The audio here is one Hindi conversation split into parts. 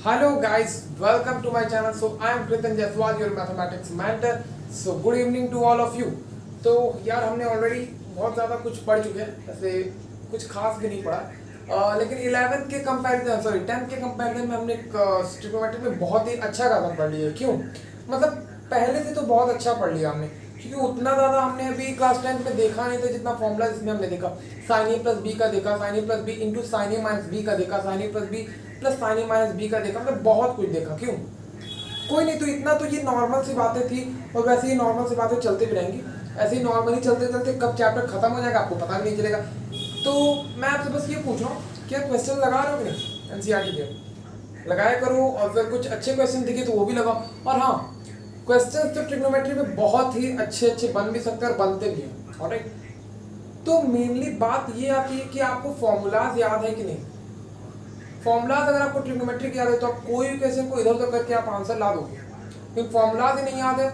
Hello guys, welcome to my channel. So I am Kritan Jaiswal, your mathematics mentor. So good evening to all of you. तो यार हमने ऑलरेडी बहुत ज़्यादा कुछ पढ़ चुके हैं, ऐसे कुछ खास भी नहीं पढ़ा, लेकिन 11th के कंपैरिजन 10th के कंपैरिजन में हमने ट्रिग्नोमेट्री में बहुत ही अच्छा खासा पढ़ लिया है। क्यों? मतलब पहले से तो बहुत अच्छा पढ़ लिया हमने, क्योंकि उतना ज़्यादा हमने अभी क्लास 10th में देखा नहीं था जितना फॉर्मूला इसमें हमने देखा। साइन ए प्लस बी का देखा, साइन ए प्लस बी इंटू साइन ए माइनस बी का देखा, साइन ए प्लस बी प्लस साइन ए माइनस बी का देखा, मतलब बहुत कुछ देखा। क्यों? कोई नहीं, तो इतना तो ये नॉर्मल सी बातें थी और वैसे ही नॉर्मल सी बातें चलती भी रहेंगी। ऐसे ही नॉर्मली चलते चलते कब चैप्टर खत्म हो जाएगा आपको पता भी नहीं चलेगा। तो मैं आपसे बस ये पूछ रहा हूँ, क्या क्वेश्चन लगा रहे हो कि नहीं एनसीईआरटी के? लगाया करो, और फिर कुछ अच्छे क्वेश्चन दिखे तो वो भी लगाओ। और हाँ, क्वेश्चन तो ट्रिग्नोमेट्री में बहुत ही अच्छे अच्छे बन भी सकते हैं और बनते भी हैं। ऑलराइट, तो मेनली बात ये आती है कि आपको फॉर्मूलाज याद है कि नहीं। फॉर्मूलाज अगर आपको ट्रिग्नोमेट्री याद है तो आप कोई भी क्वेश्चन को इधर उधर करके आप आंसर ला दोगे, लेकिन फॉर्मूलाज ही नहीं याद है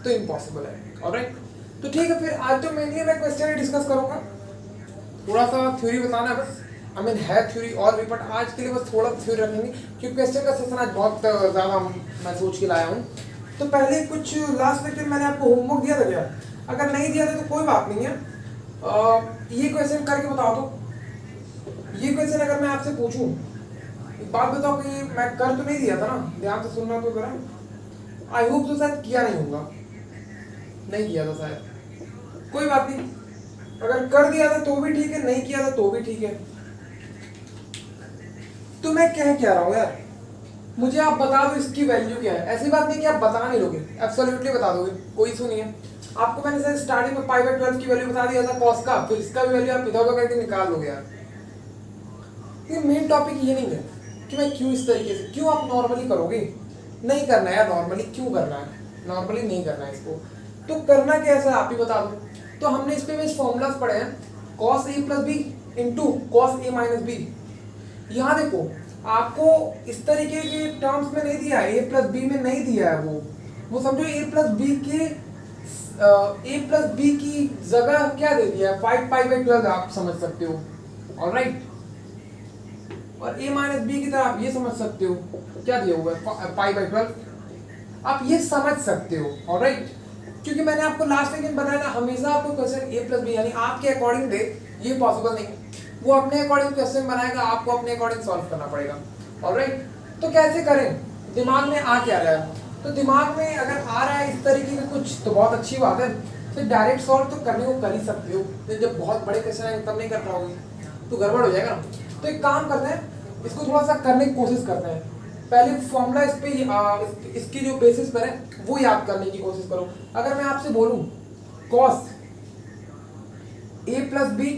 तो इम्पॉसिबल है। ऑलराइट, तो ठीक है, फिर आज तो मेनली मैं क्वेश्चन ही डिस्कस करूंगा, थोड़ा सा थ्योरी बताना है बस। आई मीन है थ्योरी और भी, बट आज के लिए बस थोड़ा थ्योरी रखेंगे क्योंकि क्वेश्चन का सेशन आज बहुत ज़्यादा मैं सोच के लाया हूँ। तो पहले कुछ लास्ट लेक्चर मैंने आपको होमवर्क दिया था क्या? अगर नहीं दिया था तो कोई बात नहीं है, ये क्वेश्चन करके बताओ। तो ये क्वेश्चन अगर मैं आपसे पूछूं, एक बात बताओ कि मैं कर तो नहीं दिया था ना, ध्यान से सुनना तो जरा। आई होप तो शायद किया नहीं होगा, नहीं किया था शायद, कोई बात नहीं। अगर कर दिया था तो भी ठीक है, नहीं किया था तो भी ठीक है। तो मैं कह क्या रहा हूँ यार, मुझे आप बता दो इसकी वैल्यू क्या है। ऐसी बात नहीं कि आप बता नहीं लोगे, एब्सोल्युटली बता दोगे, कोई इशू नहीं है। आपको मैंने सर स्टार्टिंग में पाई बाय 12 की वैल्यू बता दिया था कॉस का, फिर इसका भी वैल्यू आप इधर उधर करके निकाल लोगे यार। ये मेन टॉपिक ये नहीं है कि मैं क्यों इस तरीके से, क्यों आप नॉर्मली करोगे, नहीं करना है यार। नॉर्मली क्यों करना है? नॉर्मली नहीं करना है इसको, तो करना कैसा है आप ही बता दो। तो हमने इस पे भी फॉर्मूलाज पढ़े हैं, cos A plus B into cos a minus B. यहाँ देखो, आपको इस तरीके के टर्म्स में नहीं दिया है, ए प्लस बी में नहीं दिया है। वो समझो ए प्लस बी की जगह क्या दे दिया है, 5 पाई बाई 12 आप समझ सकते हो। ऑलराइट, और a माइनस बी की तरह आप ये समझ सकते हो क्या दिया हुआ है, पाई बाई 12, आप ये समझ सकते हो। ऑलराइट, क्योंकि मैंने आपको लास्ट टाइम बताया था, हमेशा आपको क्वेश्चन a प्लस बी यानी आपके अकॉर्डिंग दे, ये पॉसिबल नहीं। वो अपने अकॉर्डिंग क्वेश्चन बनाएगा, आपको अपने अकॉर्डिंग सॉल्व करना पड़ेगा। ऑलराइट, तो कैसे करें, दिमाग में आ क्या रहा है? तो दिमाग में अगर आ रहा है इस तरीके का कुछ तो बहुत अच्छी बात है, तो डायरेक्ट सॉल्व तो करने को कर ही सकते हो, लेकिन जब बहुत बड़े क्वेश्चन आएंगे तब नहीं कर पाओगे तो गड़बड़ हो जाएगा ना। तो एक काम करते हैं, इसको थोड़ा सा करने की कोशिश करते हैं। पहले फॉर्मूला इस पे इसकी जो बेसिस पर है वो याद करने की कोशिश करो। अगर मैं आपसे बोलूं cos A plus B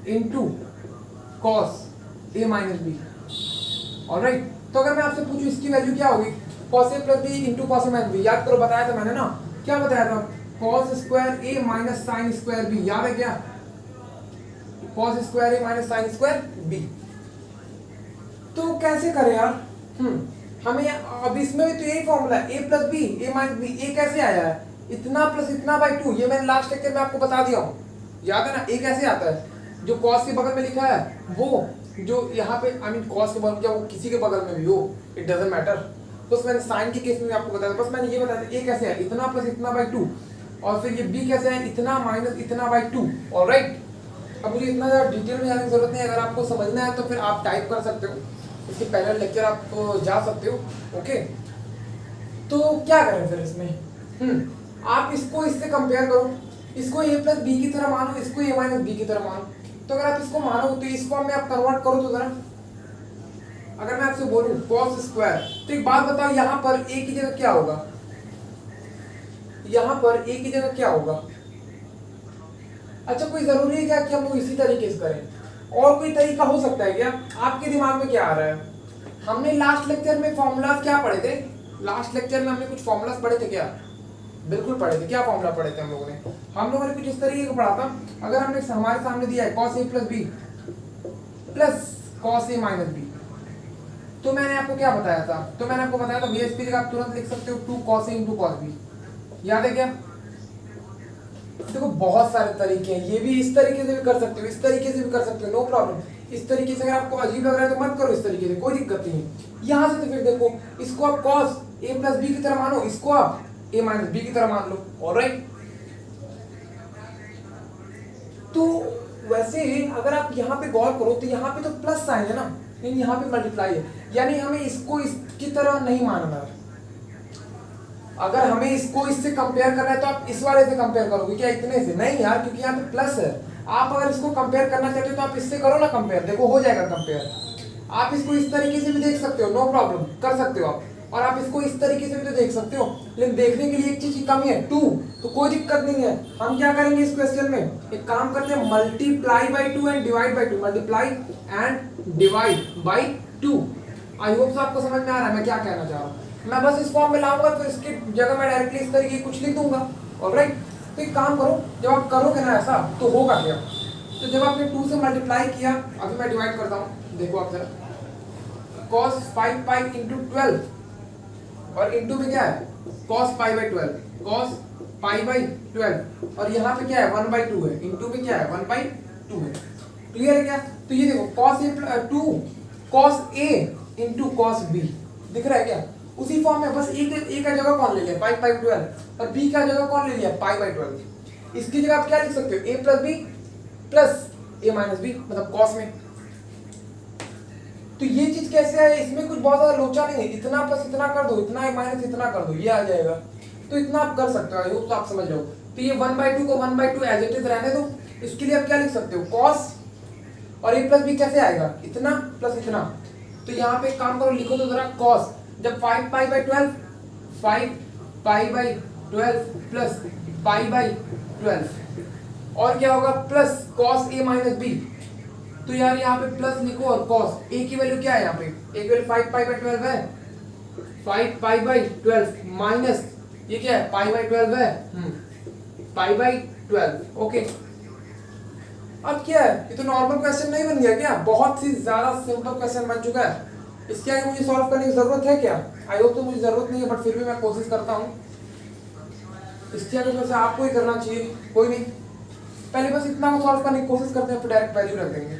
into cos a minus B, alright, तो अगर मैं आपसे पूछूं इसकी वैल्यू क्या होगी, cos A plus B into cos a minus B. याद करो, बताया था मैंने ना, क्या बताया था, कॉस स्क्वायर ए माइनस साइन स्क्वायर बी। याद है क्या? कॉस स्क्वायर ए माइनस साइन स्क्वायर बी। तो कैसे करें यार? हमें अब इसमें भी तो यही फॉर्मूला है, ए प्लस बी ए माइनस बी। ए कैसे आया है, इतना प्लस इतना बाई 2, ये मैंने लास्ट लेक्चर में आपको बता दिया हूँ, याद है ना। ए कैसे आता है, जो कॉस के बगल में लिखा है वो, जो यहाँ पे आई मीन कॉस के बगल, वो किसी के बगल में भी हो, इट डजंट मैटर। बस मैंने साइन के केस में भी आपको बताया, बस मैंने ये बताया ए कैसे है, इतना प्लस इतना बाई 2, और फिर ये बी कैसे है, इतना माइनस इतना बाई 2। ऑलराइट, अब मुझे इतना ज़्यादा डिटेल में जाने की जरूरत नहीं, अगर आपको समझना है तो फिर आप टाइप कर सकते हो, इसके पहले लेक्चर आप जा सकते हो। ओके, तो क्या करें फिर इसमें, आप इसको इससे कंपेयर करो, इसको ए प्लस बी की तरह मानो, इसको ए माइनस बी की तरह मानो। तो अगर आप इसको मानो तो इस फॉर्म में आप कन्वर्ट करो तो जरा। अगर मैं आपसे बोलूं कॉस स्क्वायर, तो एक बात बताओ, यहाँ पर ए की जगह क्या होगा, यहाँ पर ए की जगह क्या होगा? अच्छा, कोई जरूरी है क्या कि हम लोग इसी तरीके से करें? और कोई तरीका हो सकता है क्या? आपके दिमाग में क्या आ रहा है? हमने लास्ट लेक्चर में फॉर्मूलाज क्या पढ़े थे? लास्ट लेक्चर में हमने कुछ फॉर्मूलाज पढ़े थे क्या? बिल्कुल पढ़े थे। क्या फॉर्मूला पढ़े थे हम लोगों ने? हम लोगों ने कुछ इस तरीके का पढ़ा था, अगर हमने हमारे सामने दिया है cos A plus B plus cos a minus B, तो मैंने आपको क्या बताया था? तो मैंने आपको बताया था भैया इसकी जगह आप तुरंत लिख सकते हो 2 cos A into cos B. याद है क्या? देखो बहुत सारे तरीके हैं, ये भी इस तरीके से भी कर सकते हो, इस तरीके से भी कर सकते हो, नो प्रॉब्लम। इस तरीके से अगर आपको अजीब लग रहा है तो मत करो इस तरीके से, कोई दिक्कत नहीं है। यहाँ से तो फिर देखो इसको आप cos a प्लस बी की तरह मानो, इसको आप a माइनस बी की तरह मान लो। ऑलराइट, तो वैसे अगर आप यहाँ पे गौर करो तो यहाँ पे तो प्लस साइन है ना, लेकिन यहाँ पे मल्टीप्लाई है, यानी हमें इसको इसकी तरह नहीं मानना है। अगर हमें इसको इससे कंपेयर करना है तो आप इस वाले से कंपेयर करोगे क्या, इतने से नहीं यार, क्योंकि यहाँ पे प्लस है। आप अगर इसको कंपेयर करना चाहते हो तो आप इससे करो ना कंपेयर, देखो हो जाएगा कंपेयर। आप इसको इस तरीके से भी देख सकते हो, नो प्रॉब्लम, कर सकते हो आप। और आप इसको इस तरीके से भी तो देख सकते हो, लेकिन देखने के लिए एक चीज की कमी है, 2, तो कोई दिक्कत नहीं है। हम क्या करेंगे इस क्वेश्चन में, एक काम करते हैं, multiply by 2 and divide by 2, multiply and divide by 2। I hope आपको समझ में आ रहा है मैं क्या कहना चाह रहा हूँ। मैं बस इस फॉर्म में लाऊंगा तो इसकी जगह मैं डायरेक्टली इस तरीके कुछ लिख दूंगा। ऑलराइट, तो एक काम करो, जब आप करोगे ना ऐसा तो होगा क्या, तो जब आपने 2 से मल्टीप्लाई किया, अभी मैं डिवाइड करता हूँ, देखो आप जरा, cos 5 पाई इंटू 12, और इंटू में क्या है cos pi by 12, cos pi by 12, और यहाँ पे क्या है 1/2 है, इंटू में क्या है 1/2 है। क्लियर है क्या? तो ये देखो cos a 2 cos a into cos b, दिख रहा है क्या? उसी फॉर्म में, बस a का जगह कौन ले लिया 5 बाई 12, और b का जगह कौन ले लिया पाई बाई 12। इसकी जगह आप क्या लिख सकते हो, a plus b plus a minus b, मतलब cos में। तो ये चीज कैसे है, इसमें कुछ बहुत ज्यादा लोचा नहीं है, इतना प्लस इतना कर दो, इतना माइनस इतना कर दो, ये आ जाएगा। तो इतना आप कर सकते हो, आई होप तो आप समझ रहे हो। तो ये 1/2 को 1/2 एज इट इज रहने दो। इसके लिए आप क्या लिख सकते हो, cos, और a प्लस b कैसे आएगा, इतना प्लस इतना। तो यहाँ पे एक काम करो, लिखो तो जरा cos, जब 5 pi by 12, 5 pi by 12 plus pi by 12, और क्या होगा plus cos a minus b। तो यार यहाँ पे प्लस लिखो, और cos a की वैल्यू क्या है, यहाँ पे a की वैल्यू 5 पाई बाई 12 है, 5 पाई बाई 12 माइनस ये क्या है पाई बाई 12 है, पाई बाई 12। ओके, अब क्या है, ये तो नॉर्मल क्वेश्चन नहीं बन गया क्या, बहुत ही ज्यादा सिंपल क्वेश्चन बन चुका है। इसके आगे मुझे सॉल्व करने की जरूरत है क्या? आई होप तो मुझे जरूरत नहीं है, बट फिर भी मैं कोशिश करता हूँ। इसके आगे वैसे आपको ही करना चाहिए, कोई नहीं, पहले बस इतना को सॉल्व करने की कोशिश करते हैं, फिर डायरेक्ट वैल्यू रख देंगे।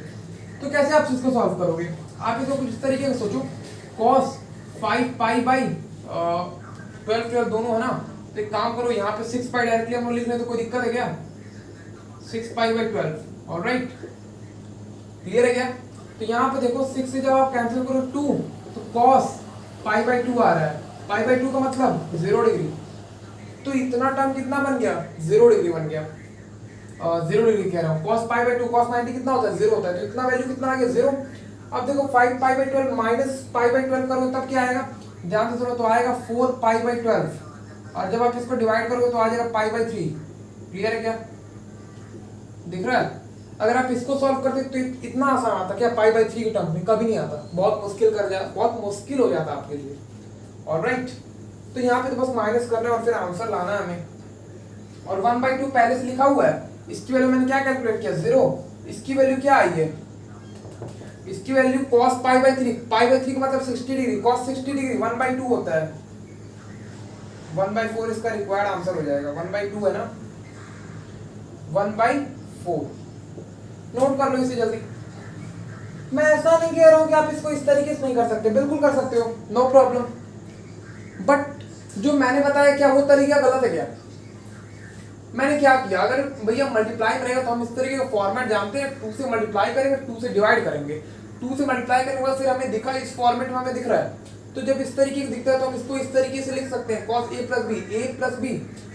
तो कैसे आप इसको सॉल्व करोगे, आप इसको कुछ इस तरीके से सोचो, cos 5 पाई बाई 12 दोनों है ना, तो एक काम करो, यहाँ पे 6 पाई डायरेक्टली हम लोग लिख लें तो कोई दिक्कत है क्या, 6 पाई बाई 12। ऑलराइट, क्लियर है क्या? तो यहाँ पे देखो 6 से जब आप कैंसिल करो 2, तो cos पाई बाई 2 आ रहा है, पाई बाई 2 का मतलब 0 डिग्री। तो इतना टर्म कितना बन गया, 0 डिग्री बन गया, 0 डिग्री कह रहा हूँ। cos पाई बाई 2 cos 90 कितना होता है, 0 होता है, तो इतना वैल्यू कितना आ गया 0। अब देखो 5 pi by 12 minus pi by 12 करो तब क्या आएगा, ध्यान से सुनो, तो आएगा 4 पाई बाई 12, और जब आप इसको डिवाइड करोगे तो आ जाएगा पाई बाई 3। क्लियर है क्या, दिख रहा है? अगर आप इसको सॉल्व करते तो इतना आसान आता क्या, पाई बाई 3 के टर्म में कभी नहीं आता, बहुत मुश्किल हो जाता आपके लिए। ऑलराइट, तो यहाँ पे तो बस माइनस करना है और फिर आंसर लाना है हमें। और 1/2 पहले से लिखा हुआ है, इसकी वैल्यू मैंने क्या कैलकुलेट किया 0, इसकी वैल्यू क्या आई है, इसकी value cos pi by 3, pi by 3 का मतलब 60 डिग्री, cos 60 डिग्री 1/2 होता है, 1/4 इसका रिक्वायर्ड आंसर हो जाएगा, 1/2 है ना, 1/4। नोट कर लो इसे जल्दी। मैं ऐसा नहीं कह रहा हूं कि आप इसको इस तरीके से नहीं कर सकते, बिल्कुल कर सकते हो, नो प्रॉब्लम, बट जो मैंने बताया क्या वो तरीका गलत है क्या? मैंने क्या किया, अगर भैया मल्टीप्लाई करेगा तो हम इस तरीके का फॉर्मेट जानते हैं, 2 से मल्टीप्लाई करेंगे, 2 से डिवाइड करेंगे, 2 से मल्टीप्लाई करने के बाद फिर हमें दिखा इस फॉर्मेट में हमें दिख रहा है, तो जब इस तरीके से दिखता है तो हम इसको इस तरीके से लिख सकते हैं, cos a प्लस b,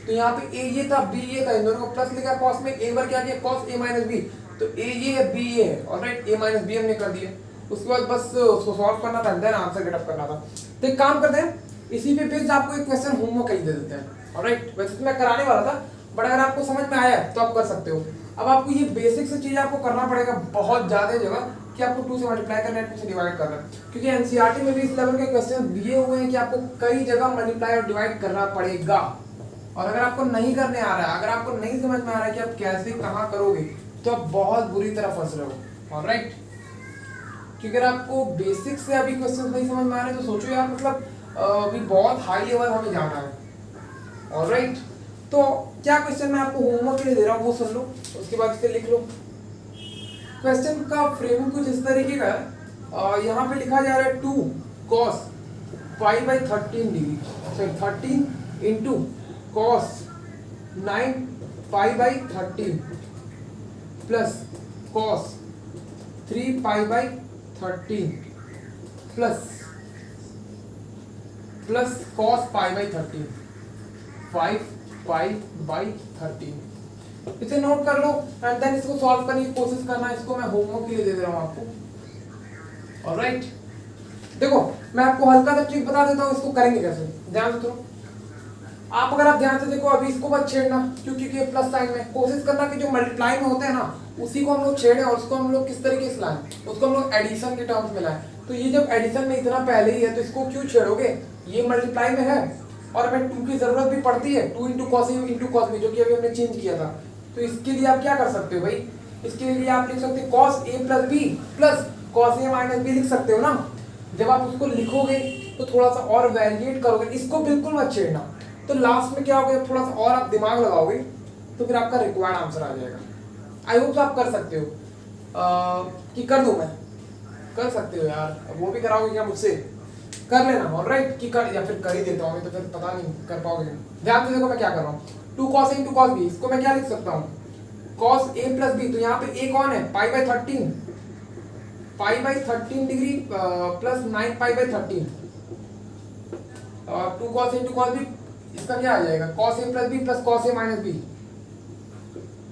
तो यहाँ पे a ये था b ये था, इन दोनों को प्लस लिखा cos में, एक बार क्या किया cos a माइनस b, तो a ये है b ये है, ऑलराइट, a माइनस b हमने कर दिया। उसके बाद बस उसको सॉल्व करना था, देन आंसर गेट अप करना था। तो एक काम करते हैं, इसी पे बेस्ड आपको एक क्वेश्चन होमवर्क ही दे देते हैं। ऑलराइट, वैसे तो मैं कराने वाला था, बट अगर आपको समझ में आया तो आप कर सकते हो। अब आपको ये बेसिक से चीज आपको करना पड़ेगा बहुत ज्यादा जगह, कि आपको 2 से मल्टीप्लाई करना है, 2 से डिवाइड करना है, क्योंकि एनसीईआरटी में भी इस लेवल के क्वेश्चन दिए हुए हैं कि आपको कई जगह मल्टीप्लाई और डिवाइड करना पड़ेगा। और अगर आपको नहीं करने आ रहा है, अगर आपको नहीं समझ में आ रहा है कि आप कैसे कहाँ करोगे, तो आप बहुत बुरी तरह फंस रहे हो। ऑलराइट, क्योंकि अगर आपको बेसिक से अभी क्वेश्चन नहीं समझ में आ रहे तो सोचो यार, मतलब अभी बहुत हाई लेवल हमें जाना है। ऑलराइट, तो क्या क्वेश्चन मैं आपको होमवर्क के लिए दे रहा हूँ वो सुन लो, उसके बाद इसे लिख लो। क्वेश्चन का फ्रेमिंग कुछ इस तरीके का है, यहाँ पे लिखा जा रहा है 2 cos pi by 13 degree, sorry 13 into cos 9 pi by 13 plus cos 3 pi by 13 plus cos pi by 13 5 pi by 13। इसे नोट कर लो एंड देन इसको सॉल्व करने की कोशिश करना। इसको मैं होमवर्क के लिए दे रहा हूँ आपको। ऑलराइट, देखो मैं आपको हल्का सा ट्रिक बता देता हूँ, इसको करेंगे कैसे, ध्यान से सुनो। आप अगर आप ध्यान से देखो, अभी इसको मत छेड़ना क्योंकि ये प्लस साइन में, कोशिश करना कि जो मल्टीप्लाई में होते हैं ना उसी को हम लोग छेड़े और उसको हम लोग किस तरीके से लाएं, उसको हम लोग एडिशन के टर्म्स में लाएं। तो ये जब एडिशन में इतना पहले ही है तो इसको क्यों छेड़ोगे, ये मल्टीप्लाई में है और हमें 2 की जरूरत भी पड़ती है, 2 into cos into cos B, जो कि अभी हमने चेंज किया था। तो इसके लिए आप क्या कर सकते हो भाई, इसके लिए आप लिख सकते हो cos A plus B plus cos a minus b लिख सकते हो ना। जब आप उसको लिखोगे तो थोड़ा सा और वेरिएट करोगे, इसको बिल्कुल मत छेड़ना। तो लास्ट में क्या होगा, थोड़ा सा और आप दिमाग लगाओगे तो फिर आपका रिक्वायर्ड आंसर आ जाएगा। आई होप आप कर सकते हो। कि कर दूं मैं, कर सकते हो यार, अब वो भी कराओगे क्या मुझसे, कर लेना। ऑलराइट, कि कर, या फिर कर ही देता हूँ तो फिर पता नहीं कर पाओगे। ध्यान से देखो मैं क्या कर रहा हूँ, 2 cos A into cos B, इसको मैं क्या लिख सकता हूँ cos A प्लस बी। तो यहाँ पे A कौन है, pi by 13 degree plus 9 pi by 13, 2 cos A into cos B, इसका क्या आ जाएगा cos A plus B plus cos A minus B.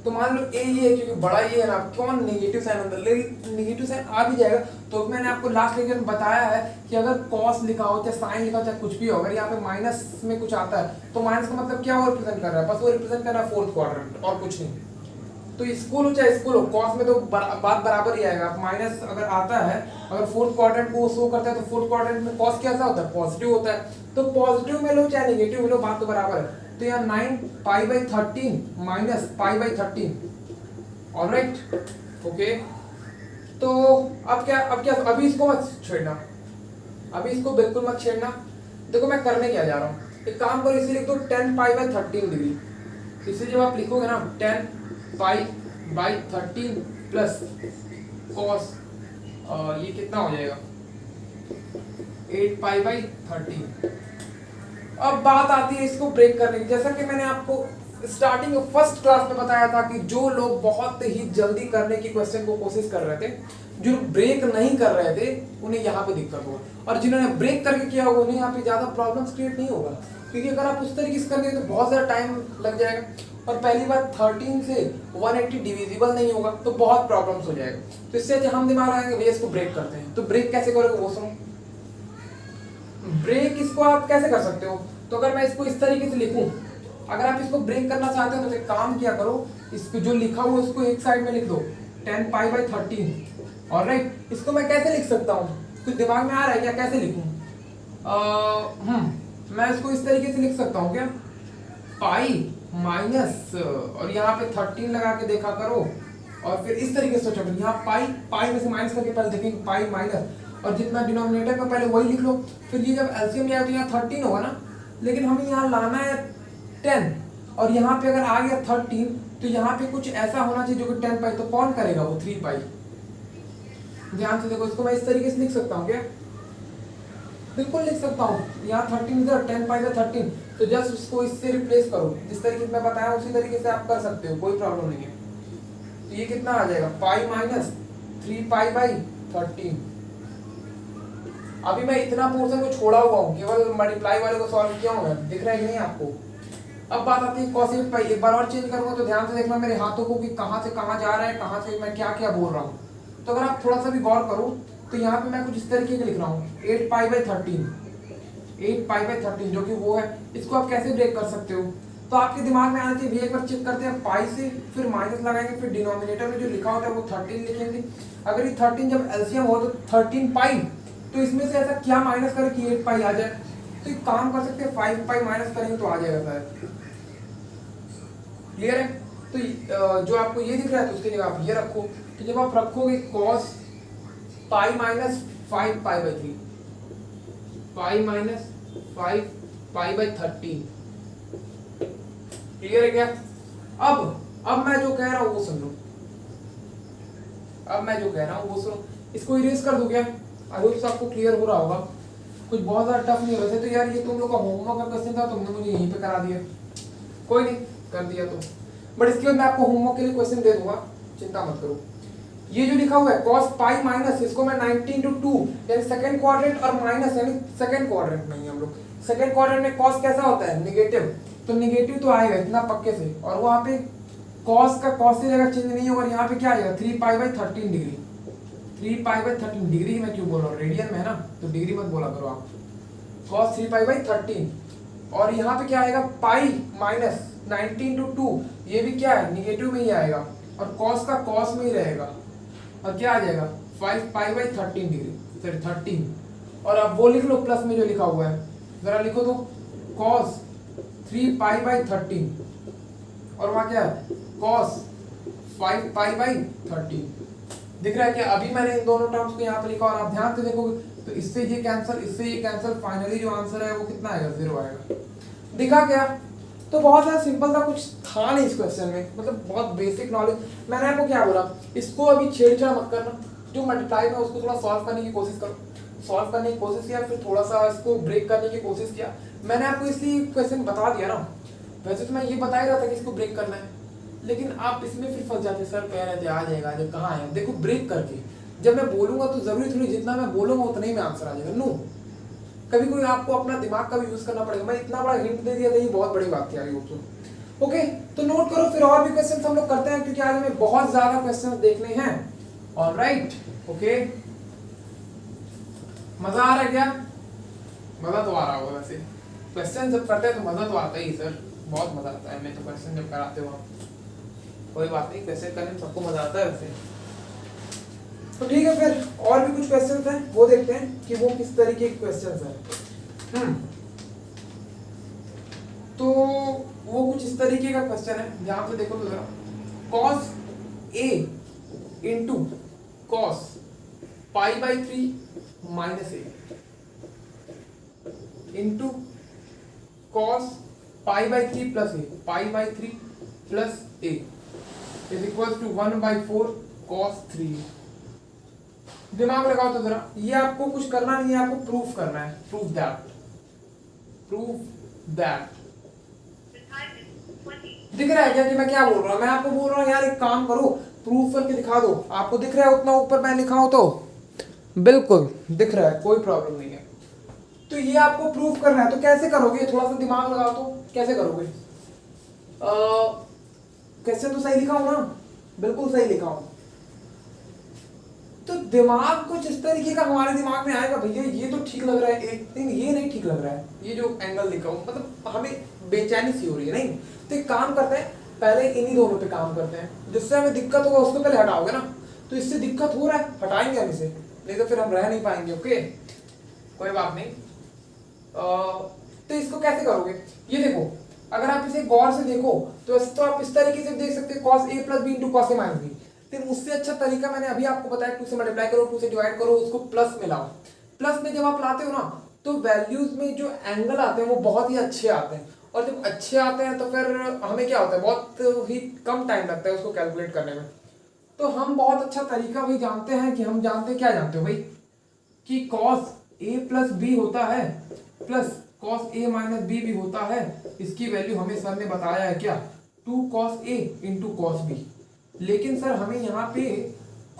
तो मान लो ए ये है क्योंकि बड़ा ये है ना, क्यों नेगेटिव साइन अंदर, लेकिन नेगेटिव साइन आ भी जाएगा। तो मैंने आपको लास्ट लेक्चर में बताया है कि अगर कॉस लिखा हो चाहे साइन लिखा हो चाहे कुछ भी हो, अगर यहाँ पे माइनस में कुछ आता है तो माइनस का मतलब क्या वो रिप्रेजेंट कर रहा है, बस वो रिप्रेजेंट कर रहा है 4th क्वाड्रेंट और कुछ नहीं। तो स्कूल हो चाहे स्कूल हो, कॉस में तो बात बराबर ही आएगा। माइनस अगर आता है, अगर 4th क्वाड्रेंट को शो करता है तो 4th क्वाड्रेंट में कॉस कैसा होता है, पॉजिटिव होता है। तो पॉजिटिव में लो चाहे नेगेटिव में लो, बात तो बराबर है। तो यहाँ 9 pi by 13 minus pi by 13। Alright, okay. तो अब क्या अभी इसको मत छेड़ना, अभी इसको बिल्कुल मत छेड़ना। देखो मैं करने क्या जा रहा हूँ, एक काम करो, इसे लिख दो 10 पाई बाई 13 डिग्री। इसे जब आप लिखोगे ना 10 पाई बाई 13 प्लस कॉस, ये कितना हो जाएगा 8 पाई बाई 13। अब बात आती है इसको ब्रेक करने की। जैसा कि मैंने आपको स्टार्टिंग में फर्स्ट क्लास में बताया था कि जो लोग बहुत ही जल्दी करने की क्वेश्चन को कोशिश कर रहे थे, जो ब्रेक नहीं कर रहे थे, उन्हें यहाँ पे दिक्कत होगा, और जिन्होंने ब्रेक करके किया होगा उन्हें यहाँ पे ज्यादा प्रॉब्लम्स क्रिएट नहीं होगा। क्योंकि अगर आप उस तरीके से करेंगे तो बहुत ज्यादा टाइम लग जाएगा, और पहली बात 13 से 180 डिविजिबल नहीं होगा तो बहुत प्रॉब्लम्स हो जाएगा। तो इससे अच्छा हम दिमाग लगाएंगे भैया इसको ब्रेक करते हैं। तो ब्रेक कैसे करोगे वो सुनो। ब्रेक इसको आप कैसे कर सकते हो, तो अगर मैं इसको इस तरीके से लिखूं, अगर आप इसको ब्रेक करना चाहते हो तो एक काम किया करो, इसको जो लिखा हुआ है उसको एक साइड में लिख दो 10 पाई बाई 13। ऑलराइट, इसको मैं कैसे लिख सकता हूँ, कुछ दिमाग में आ रहा है क्या, कैसे लिखूं? मैं इसको इस तरीके से लिख सकता हूँ क्या, पाई माइनस, और यहाँ पे 13 लगा के देखा करो, और फिर इस तरीके से सोचो, यहाँ पाई में से माइनस करके पहले देखेंगे पाई माइनस, और जितना डिनोमिनेटर में पहले वही लिख लो। फिर ये जब एलसीएम लिया तो यहाँ 13 होगा ना, लेकिन हमें यहाँ लाना है 10, और यहाँ पे अगर आ गया 13 तो यहाँ पे कुछ ऐसा होना चाहिए जो कि 10 पाई, तो कौन करेगा वो 3 पाई। ध्यान से देखो, इसको मैं इस तरीके से लिख सकता हूँ क्या, बिल्कुल लिख सकता हूँ। यहाँ 13 इधर 10 पाई बाई 13, तो जस्ट इसको इससे रिप्लेस करो, जिस तरीके से मैं बताया उसी तरीके से आप कर सकते हो, कोई प्रॉब्लम नहीं है। तो ये कितना आ जाएगा, पाई माइनस 3 पाई बाई 13। अभी मैं इतना पोर्शन को छोड़ा हुआ हूँ, केवल मल्टीप्लाई वाले को सॉल्व किया हूँ, दिख रहा है कि नहीं आपको। अब बात आती है cos 8 पाई, एक बार और चेंज करूंगा तो ध्यान से देखना मेरे हाथों को कि कहाँ से कहाँ जा रहा है, कहाँ से मैं क्या क्या बोल रहा हूँ। तो अगर आप थोड़ा सा भी गौर करो तो यहाँ पे मैं कुछ इस तरीके से लिख रहा हूँ 8 पाई बाई 13, जो कि वो है। इसको आप कैसे ब्रेक कर सकते हो, तो आपके दिमाग में आना चाहिए भैया, एक बार चेक करते हैं, पाई से फिर माइनस लगाएंगे, फिर डिनोमिनेटर में जो लिखा होता है वो 13 लिखेंगे। अगर ये 13 जब एलसीएम हो तो 13 पाई, तो इसमें से ऐसा क्या माइनस करे कि 8 पाई आ जाए। तो एक काम कर सकते हैं, 5 पाई माइनस करेंगे तो आ जाएगा शायद। क्लियर है? तो जो आपको ये दिख रहा है तो उसकी जगह आप ये रखो। तो जब आप रखोगे cos pi minus 5 pi by 3, pi minus 5 pi by 13। Clear है क्या? अब मैं जो कह रहा हूं वो सुन लो। अब मैं जो कह रहा हूँ वो सुनो, इसको इरेज कर दो क्या? आई होप आपको क्लियर हो रहा होगा, कुछ बहुत ज़्यादा टफ नहीं है वैसे तो यार, ये तुम लोग का होमवर्क का क्वेश्चन था, तुमने मुझे यहीं पे करा दिया, कोई नहीं कर दिया तो, बट इसके बाद मैं आपको होमवर्क के लिए क्वेश्चन दे दूंगा, चिंता मत करो। ये जो लिखा हुआ है cos पाई माइनस, इसको मैं 19/2 यानी सेकंड क्वाड्रेंट और माइनस यानी सेकंड क्वाड्रेंट में ही हम लोग, सेकंड क्वाड्रेंट में cos कैसा होता है? नेगेटिव, तो नेगेटिव तो आएगा इतना पक्के से, और वहां पे cos का cos से जगह चेंज नहीं होगा, यहाँ पे क्या आएगा 3π/13 डिग्री, 3π/13 डिग्री में क्यों बोल रहा हूँ, रेडियन में है ना, तो डिग्री मत बोला करो आप, cos 3π/13, और यहाँ पे क्या आएगा पाई माइनस 19/2, ये भी क्या है निगेटिव में ही आएगा, और cos का cos में ही रहेगा, और क्या आ जाएगा 5π/13 डिग्री, सॉरी 13, और अब वो लिख लो प्लस में जो लिखा हुआ है, जरा लिखो तो cos 3π/13, और वहां क्या है cos 5π/13, दिख रहा है क्या? अभी मैंने इन दोनों टर्म्स को यहाँ पे लिखा, और आप ध्यान से देखोगे तो इससे ये कैंसिल, इससे ये कैंसिल, फाइनली जो आंसर है वो कितना आएगा? 0 आएगा। दिखा क्या? तो बहुत ज़्यादा सिंपल था, कुछ था नहीं इस क्वेश्चन में, मतलब बहुत बेसिक नॉलेज। मैंने आपको क्या बोला, इसको अभी छेड़छाड़ मत करना, जो मल्टीप्लाई में उसको थोड़ा सॉल्व करने की कोशिश करो, सॉल्व करने की कोशिश किया, फिर थोड़ा सा इसको ब्रेक करने की कोशिश किया। मैंने आपको इसलिए क्वेश्चन बता दिया ना, वैसे तो मैं ये बता ही रहा था कि इसको ब्रेक करना है, लेकिन आप इसमें फिर फंस जाते, सर कह रहे थे आ जाएगा, जब कहाँ है, देखो ब्रेक करके जब मैं बोलूंगा तो जरूरी थोड़ी जितना मैं बोलूंगा उतना ही में आंसर आ जाएगा, नो, कभी कोई आपको अपना दिमाग का भी यूज करना पड़ेगा। मैं इतना बड़ा हिंट दे दिया था, ये बहुत बड़ी बात थी आई होप सो। ओके, तो नोट करो, फिर और भी क्वेश्चंस हम लोग करते हैं, क्योंकि आज हमें बहुत ज्यादा क्वेश्चंस देखने हैं। ऑलराइट, ओके, मजा आ रहा है क्या? मजा तो आ रहा होगा वैसे, क्वेश्चन जब करते हैं तो मजा तो आता ही सर, बहुत मजा आता है। मैं तो क्वेश्चन जब कराते हो कोई बात नहीं, क्वेश्चन करने में सबको मजा आता है वैसे। तो ठीक है, फिर और भी कुछ क्वेश्चंस हैं, वो देखते हैं कि वो किस तरीके के क्वेश्चंस हैं। तो वो कुछ इस तरीके का क्वेश्चन है, जहां पे देखो तो जरा, cos a into cos π/3 minus a into cos π/3 plus a, π/3 plus a is equal to 1/4 cos 3। दिमाग लगाओ तो जरा, ये आपको कुछ करना नहीं है, आपको प्रूफ करना है, प्रूफ दैट। दिख रहा है क्या कि मैं क्या बोल रहा हूँ? मैं आपको बोल रहा हूँ यार एक काम करो, प्रूफ करके दिखा दो। आपको दिख रहा है उतना ऊपर मैं लिखा हूं तो बिल्कुल दिख रहा है, कोई प्रॉब्लम नहीं है। तो ये आपको प्रूफ करना है, तो कैसे करोगे? थोड़ा सा दिमाग लगाओ तो कैसे करोगे? क्वेश्चन तो सही लिखा हूं ना? बिल्कुल सही लिखा हूं। तो दिमाग कुछ इस तरीके का हमारे दिमाग में आएगा, भैया ये तो ठीक लग रहा है, लेकिन ये नहीं ठीक लग रहा है, ये जो एंगल लिखा हूं, मतलब हमें बेचैनी सी हो रही है। नहीं तो एक काम करते हैं, पहले इन्हीं दोनों पे काम करते हैं, जिससे हमें दिक्कत होगा उसको पहले हटाओगे ना। तो इससे दिक्कत हो रहा है, हटाएंगे हम इसे, नहीं तो फिर हम रह नहीं पाएंगे। ओके, कोई बात नहीं। तो इसको कैसे करोगे? ये देखो, अगर आप इसे गौर से देखो तो आप इस तरीके से देख सकते हो, cos a plus B into cos a minus B. लेकिन उससे अच्छा तरीका मैंने अभी आपको बताया, 2 से मल्टीप्लाई करो, 2 से डिवाइड करो, उसको प्लस में लाओ। प्लस में जब आप लाते हो ना, तो वैल्यूज में जो एंगल आते हैं वो बहुत ही अच्छे आते हैं, और जब अच्छे आते हैं तो फिर हमें क्या होता है, बहुत ही कम टाइम लगता है उसको कैलकुलेट करने में। तो हम बहुत अच्छा तरीका भी जानते हैं कि हम जानते क्या जानते हो भाई, कि cos a प्लस बी होता है plus cos a minus B भी होता है। इसकी वैल्यू हमें सर ने बताया है क्या, 2 cos a into cos b। लेकिन सर हमें यहाँ पे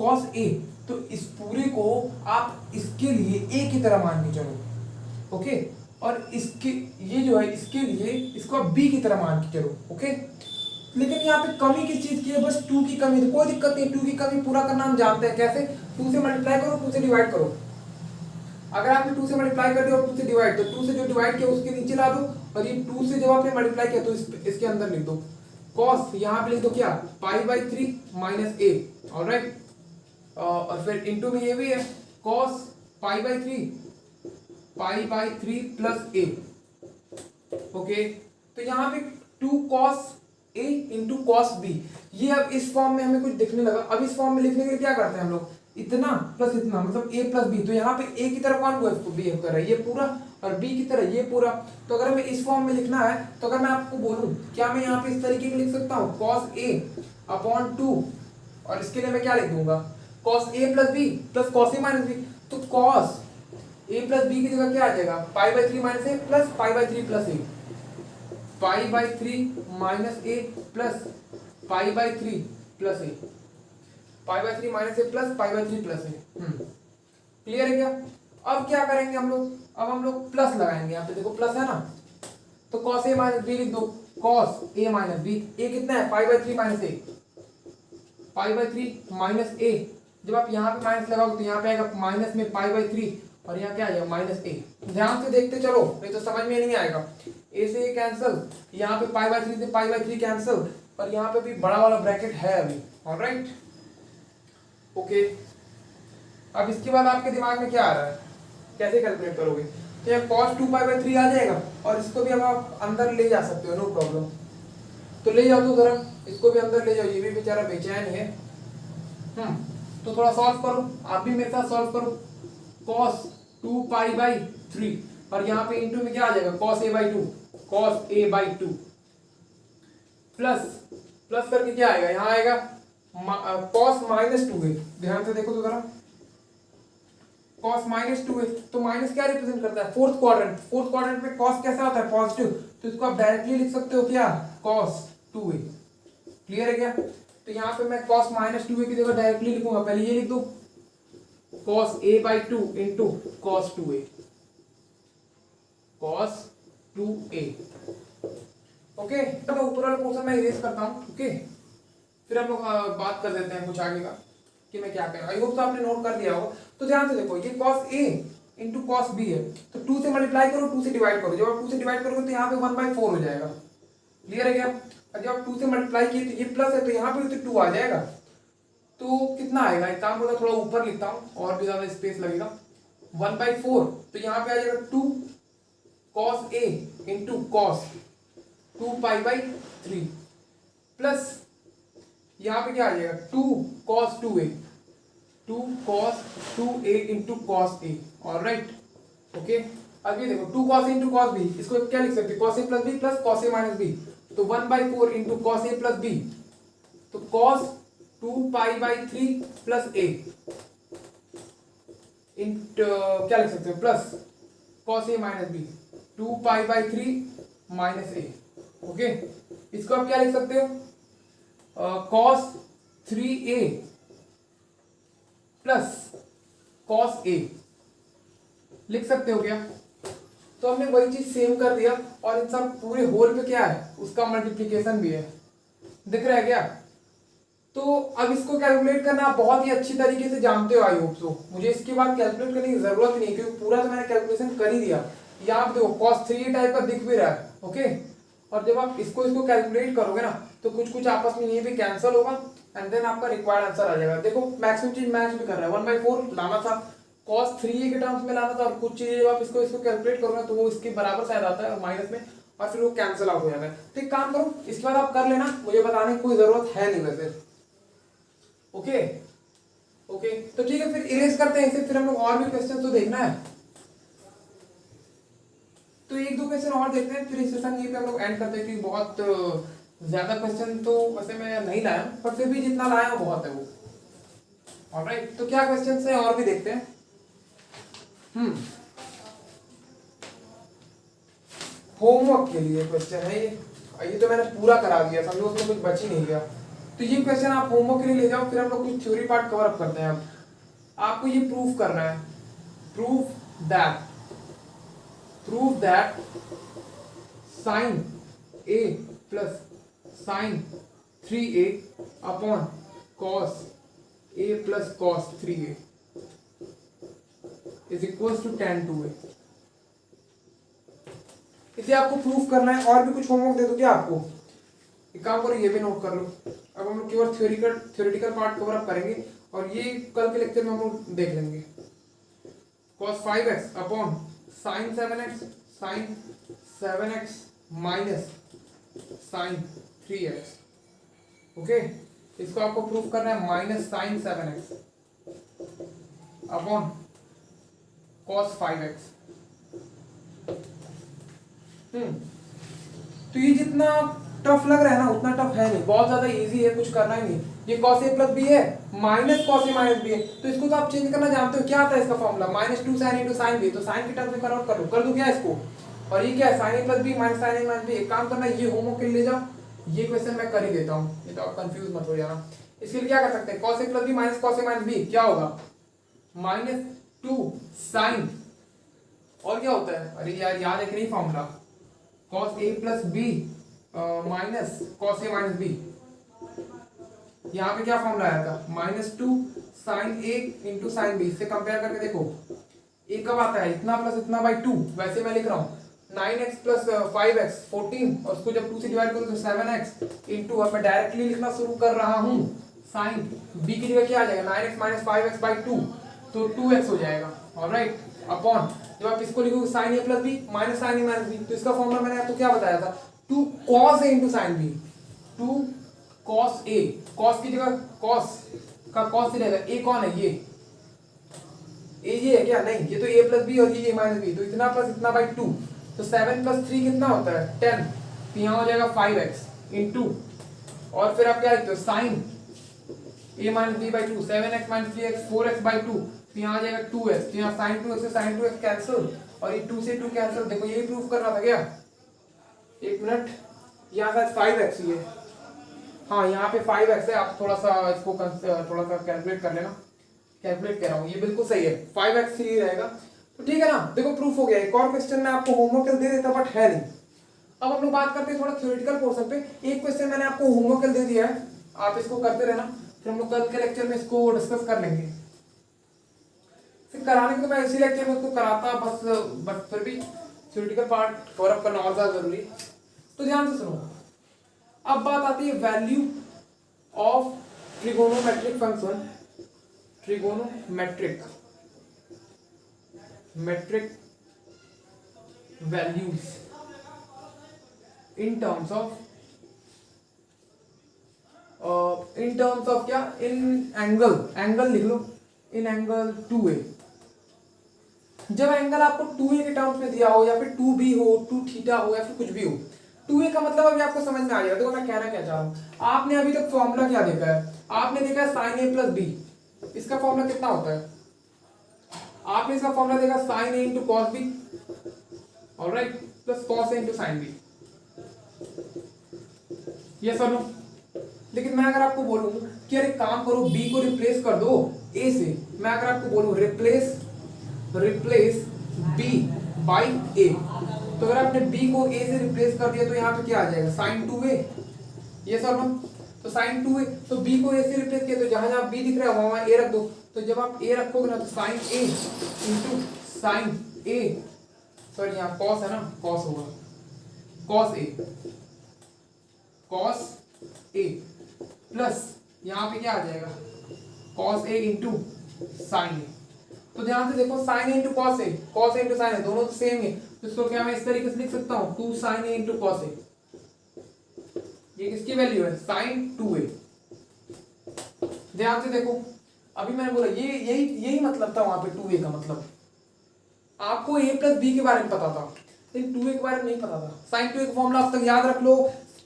cos a, तो इस पूरे को आप इसके लिए a की तरह मान के चलो, ओके, और इसके ये जो है इसके लिए इसको आप b की तरह मान के चलो, ओके। लेकिन यहाँ पे कमी किस चीज की है, बस 2 की कमी, तो कोई दिक्कत नहीं, 2 की कमी पूरा करना हम जानते हैं कैसे, 2 से मल्टीप्लाई करो, 2 से डिवाइड करो। अगर आपने 2 से मल्टीप्लाई कर दिया और 2 से डिवाइड, तो 2 से जो डिवाइड किया उसके नीचे ला दो, और ये 2 से जब आपने मल्टीप्लाई किया तो इसके अंदर लिख दो cos, यहाँ पे लिख दो क्या, π/3 माइनस a, ऑलराइट। और फिर इंटू में ये भी है cos π/3 प्लस a, ओके। तो यहाँ पे 2 cos a into cos b, ये अब इस फॉर्म में हमें कुछ दिखने लगा। अब इस फॉर्म में लिखने के लिए क्या करते हैं हम लोग, इतना प्लस इतना, मतलब a प्लस b। तो यहाँ पे a की तरह कौन बिहेव कर रहा है, ये पूरा, और b की तरह ये पूरा। तो अगर हमें इस फॉर्म में लिखना है, तो अगर मैं आपको बोलूं, क्या मैं यहाँ पे इस तरीके के लिख सकता हूँ, cos a अपॉन 2, और इसके लिए मैं क्या लिख दूंगा, cos A plus B plus cos a minus B, तो कॉस ए प्लस बी की जगह क्या आ जाएगा, पाई by 3 minus A plus pi by 3 plus A, pi by 3 minus A plus pi by 3 plus A, pi by 3 minus A plus pi by 3 plus A. Clear है क्या? अब क्या करेंगे हम लोग, अब हम लोग प्लस लगाएंगे, यहाँ पे देखो प्लस है ना, तो कॉस ए माइनस बी लिख दो, cos a minus b, a कितना है pi by 3 minus a, pi by 3 minus a, जब आप यहाँ पे माइनस लगाओगे तो यहाँ पे आएगा माइनस में पाई बाई 3 और यहाँ क्या आ जाएगा माइनस ए। ध्यान से देखते चलो नहीं तो समझ में नहीं आएगा। ए से ए कैंसिल, यहाँ पे पाई बाई 3 से पाई बाई 3 कैंसिल, और यहाँ पे भी बड़ा वाला ब्रैकेट है अभी। Alright, okay. अब इसके बाद आपके दिमाग में क्या आ रहा है, कैसे कैलकुलेट करोगे? तो यहाँ cos 2 पाई बाई 3 आ जाएगा, और इसको भी अब आप अंदर ले जा सकते हो, नो प्रॉब्लम। तो ले जाओ तो जरा, इसको भी अंदर ले जाओ, ये भी बेचारा बेचैन है। तो थोड़ा सॉल्व करो, आप भी मेरे साथ सॉल्व करो। cos 2 पाई बाई 3 और यहाँ पे इंटू में क्या आ जाएगा, cos a by 2, cos a by 2 plus plus करके क्या आएगा, यहाँ आएगा cos माइनस 2 है। ध्यान से देखो तो जरा, cos माइनस 2 है, तो माइनस क्या रिप्रेजेंट करता है, फोर्थ क्वाड्रेंट। फोर्थ क्वाड्रेंट में cos कैसा आता है, पॉजिटिव, तो इसको आप डायरेक्टली लिख सकते हो क्या, cos 2a। क्लियर है क्या? तो यहाँ पे मैं cos माइनस 2a की जगह डायरेक्टली लिखूंगा, पहले ये लिख दो cos a by 2 into cos 2a, cos 2a। Okay, तो ऊपर वाला पोर्शन मैं इरेज करता हूँ। ओके, फिर हम लोग बात कर देते हैं कुछ आगे का कि मैं क्या करूँ। आई होप तो आपने नोट कर दिया होगा। तो ध्यान से देखो, ये cos a into cos b है, तो 2 से मल्टीप्लाई करो, 2 से डिवाइड करो। जब आप 2 से डिवाइड करोगे तो यहाँ पे 1/4 हो जाएगा। क्लियर है क्या? और जब आप 2 से मल्टीप्लाई किए तो ये प्लस है, तो यहाँ पे तो 2 आ जाएगा। तो कितना आएगा, एक काम करो, थोड़ा ऊपर लिखता हूँ और भी ज्यादा स्पेस लगेगा। 1/4, तो यहाँ पे आ जाएगा 2 cos a into cos 2 pi by 3 plus यहाँ पे क्या आ जाएगा 2 cos 2a, 2 cos 2a into cos a। Alright, okay. अब ये देखो 2 cos a into cos b, इसको क्या लिख सकते हैं, cos a plus b plus cos a minus b, तो 1/4 into cos a plus b, तो cos 2 pi by 3 plus a into क्या लिख सकते हैं, plus cos a minus b, 2 pi by 3 minus a। Okay, इसको आप क्या लिख सकते हो, cos 3a plus cos a लिख सकते हो क्या? तो हमने वही चीज सेम कर दिया, और इन सब पूरे होल पे क्या है, उसका मल्टीप्लिकेशन भी है। दिख रहा है क्या? तो अब इसको कैलकुलेट करना आप बहुत ही अच्छी तरीके से जानते हो, आई होप सो। मुझे इसके बाद कैलकुलेट करने की जरूरत नहीं, क्योंकि पूरा तो मैंने कैलकुलेशन कर ही दिया। यहाँ पे देखो cos 3 टाइप का दिख भी रहा है। ओके, और जब आप इसको कैलकुलेट करोगे ना, तो कुछ कुछ आपस में ये भी कैंसिल होगा, एंड देन आपका रिक्वायर्ड आंसर आ जाएगा। देखो मैक्सिमम चीज मैच भी कर रहा है, 1/4 लाना था, cos 3a के टर्म्स में लाना था, और कुछ चीजें जब आप इसको कैलकुलेट करोगे तो वो इसके बराबर शायद आता है, और माइनस में, और फिर वो कैंसिल आउट हो जाता है। तो एक काम करो, इसके बाद आप कर लेना, मुझे बताने की कोई जरूरत है नहीं वैसे। ओके ओके, तो ठीक है, फिर इरेज करते हैं इसे, फिर हम लोग और भी क्वेश्चन तो देखना है, तो एक दो क्वेश्चन और देखते हैं, फिर इस सेशन ये पे हम लोग एंड करते हैं, क्योंकि बहुत ज्यादा क्वेश्चन तो वैसे मैं नहीं लाया, पर फिर भी जितना लाया हूं बहुत है वो। ऑलराइट, तो क्या क्वेश्चन है और भी देखते हैं। होमवर्क के लिए क्वेश्चन है ये तो मैंने पूरा करा दिया, समझो उसमें कुछ बच ही नहीं गया। तो ये क्वेश्चन आप होमवर्क के लिए ले जाओ, फिर हम लोग कुछ थ्योरी पार्ट कवर अप करते हैं। अब आपको ये प्रूव करना है, prove that sin a plus sin 3a upon cos a plus cos 3a is equal to tan 2a। इसे आपको प्रूफ करना है, और भी कुछ होमवर्क दे दो क्या आपको? एक काम करो, ये भी नोट कर लो। अब हम लोग केवल थ्योरेटिकल पार्ट कवर अप करेंगे, और ये कल के लेक्चर में हम लोग देख लेंगे। cos 5x upon sin 7x minus sin 3x। Okay, इसको आपको प्रूफ करना है, minus sin 7x upon cos 5x। तो ये जितना टफ लग रहा है ना, उतना टफ है नहीं, बहुत ज्यादा इजी है, कुछ करना ही नहीं। ये cos a प्लस बी है minus cos a minus B है, तो इसको तो आप चेंज करना जानते हो, क्या आता है इसका formula -2 sin into sin b, तो sin की टर्म में कन्वर्ट कर दूं क्या इसको, और ये क्या है sin a plus B minus sin a minus B. एक काम करना, ये होमवर्क के लिए ले जाओ, ये क्वेश्चन मैं कर ही देता हूँ, ये तो आप कंफ्यूज मत हो जाना। इसके लिए क्या कर सकते हैं, cos a plus B minus cos a minus B क्या होगा, -2 sin, और क्या होता है, अरे यार याद है कि नहीं formula, cos a plus B minus cos a minus B, यहाँ पे क्या फॉर्मूला आया था, -2 sin a into sine B. इससे कंपेयर करके देखो, a कब आता है, इतना प्लस इतना बाई 2, वैसे मैं लिख रहा हूँ 9x प्लस 5x 14, और उसको जब 2 से डिवाइड करूँ तो 7x इंटू, अब मैं डायरेक्टली लिखना शुरू कर रहा हूँ sin b की जगह क्या आ जाएगा, 9x माइनस 5x बाई 2, तो 2x हो जाएगा, ऑलराइट, अपॉन जब आप इसको लिखोगे sin a plus B minus sin a minus B, तो इसका फॉर्मूला मैंने आपको क्या बताया था, 2 cos a into sine B, 2 cos a, cos की जगह cos का cos से रहेगा, a कौन है, ये है क्या, नहीं, ये तो a प्लस बी और ये माइनस बी, तो इतना प्लस इतना बाई 2, तो 7 प्लस 3 कितना होता है 10, तो यहाँ हो जाएगा 5x इंटू, और फिर आप क्या लिखते हो sine a minus B by 2, 7x minus 3x 4x by 2, तो यहाँ आ जाएगा 2x, तो यहाँ साइन 2x से साइन 2x कैंसिल, और ये 2 से 2 कैंसिल, देखो यही प्रूफ करना था क्या, एक मिनट, यहाँ शायद 5x ही है, हाँ यहाँ पे 5x है, आप थोड़ा सा इसको थोड़ा सा कैलकुलेट कर लेना, कैलकुलेट कर रहा हूँ, ये बिल्कुल सही है, 5x ही रहेगा, तो ठीक है ना। देखो प्रूफ हो गया। एक और क्वेश्चन मैं आपको होमवर्क दे देता बट है नहीं। अब हम लोग बात करते हैं थोड़ा थ्योरेटिकल पोर्शन पे। एक क्वेश्चन मैंने आपको होमवर्क दे दिया है, आप इसको करते रहना, फिर हम लोग कल के लेक्चर में इसको डिस्कस कर लेंगे। फिर कराने के तो मैं इसी लेक्चर में उसको कराता बस, बट फिर भी थ्योरेटिकल पार्ट कवर अप करना और ज्यादा जरूरी है, तो ध्यान से सुनो। अब बात आती है value of trigonometric function, trigonometric values in terms of क्या, इन एंगल लिख लो, इन एंगल 2a। जब एंगल आपको 2a के टर्म्स में दिया हो, या फिर 2b हो, 2 थीटा हो, या फिर कुछ भी हो, 2a का मतलब अभी आपको समझ में आ जाएगा। देखो मैं कहना क्या चाह रहा हूँ, आपने अभी तक फॉर्मूला क्या देखा है, आपने देखा है sin a प्लस b, इसका फॉर्मूला कितना होता है, आपने इसका फॉर्मूला देखा sin a into cos B, alright, plus cos a into sine B, yes और नो। लेकिन मैं अगर आपको बोलूं कि अरे काम करो b को रिप्लेस कर दो a से, मैं अगर आपको बोलूं रिप्लेस b बाई a, तो अगर आपने b को a से रिप्लेस कर दिया तो यहाँ पे क्या आ जाएगा sin 2a, यस और नो। तो sin 2a, तो b को a से रिप्लेस किया तो जहां जहां b दिख रहा है वहां a रख दो, तो जब आप a रखोगे ना तो sin a into sign a, sorry यहाँ cos है ना, cos होगा, cos a प्लस यहाँ पे क्या आ जाएगा cos a into sign a। तो ध्यान से देखो sin a into cos a into sign a दोनों तो सेम है, तो इसको क्या मैं इस तरीके से लिख सकता हूँ 2 sin a into cos a। ये किसकी वैल्यू है, sin 2a। ध्यान से देखो, अभी मैंने बोला ये यही मतलब था वहां पे 2a का मतलब, आपको a प्लस b के बारे में पता था लेकिन 2a के बारे में नहीं पता था। sin 2a का फॉर्मूला अब तक याद रख लो,